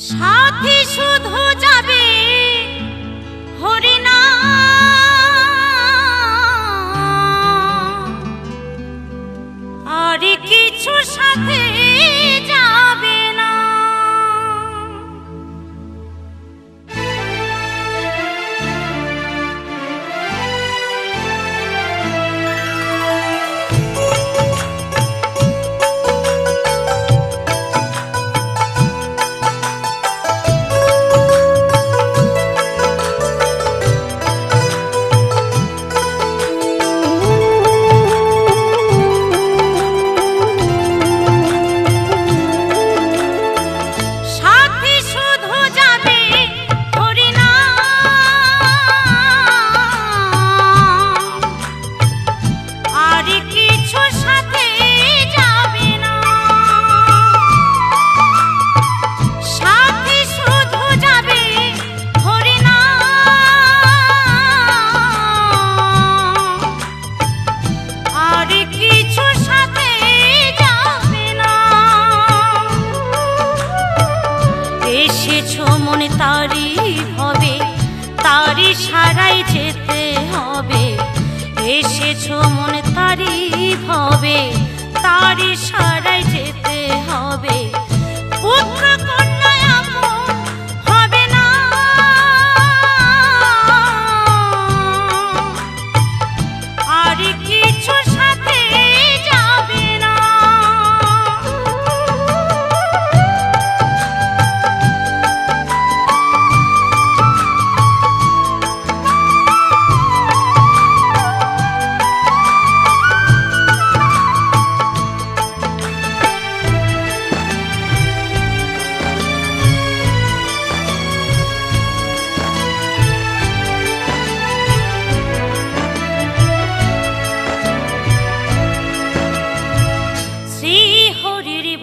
সাথী শুধু যাবে হরিনা আর কিছু সাথে যাবে না। মনে তারি হবে তারি সারাই যেতে হবে। এসেছো মনে তারি হবে তারি সারাই যেতে হবে। পুত্র কন্যা আপন হবে না আর কিছু সাথে যাবে না।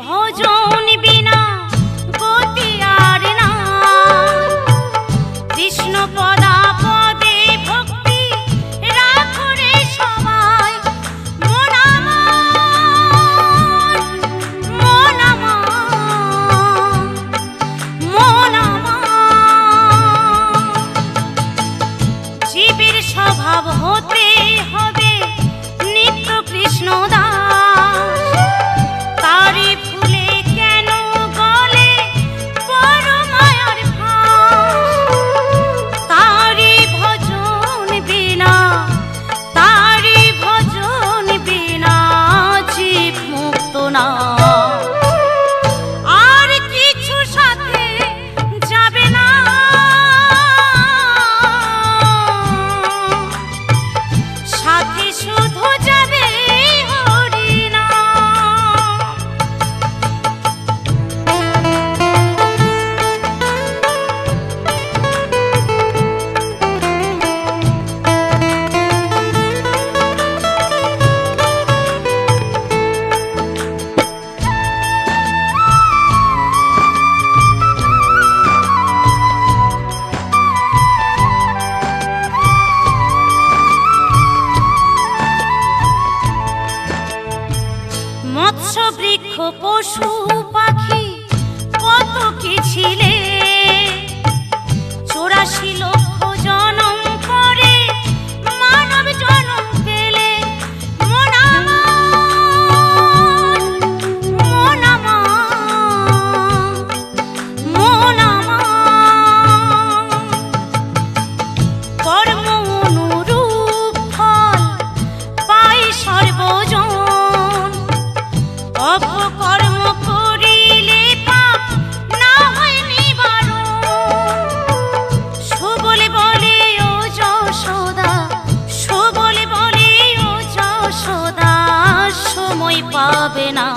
ভজন বিনা গতি আর না কৃষ্ণ পদা পদে ভক্তি রাখো রে সবাই। মন আমার মন আমার মন আমার জীবের স্বভাব হতে হবে নিত্য কৃষ্ণ দাস। তারি ফুলে কেন গলে বড় মায়ার ভাস। তারি ভজন বিনা তারি ভজন বিনা জীব মুক্ত না আর কিছু সাথে যাবে না। সাথী শুধু যাবে হরিনা। মৎস্য বৃক্ষ পশু পাখি কত কি ছিলে 84 লক্ষ জনম করে মানব জনম পেলে। মন আমার মন আমার মন আমার কর্ম অনুরূপ ফল পাই সর্বজন। অপকর্ম করিলে পাপ না হয় নিবারণ। সুবলে বলে ও যশোদা সুবলে বলে ও যশোদা সময় পাবে না।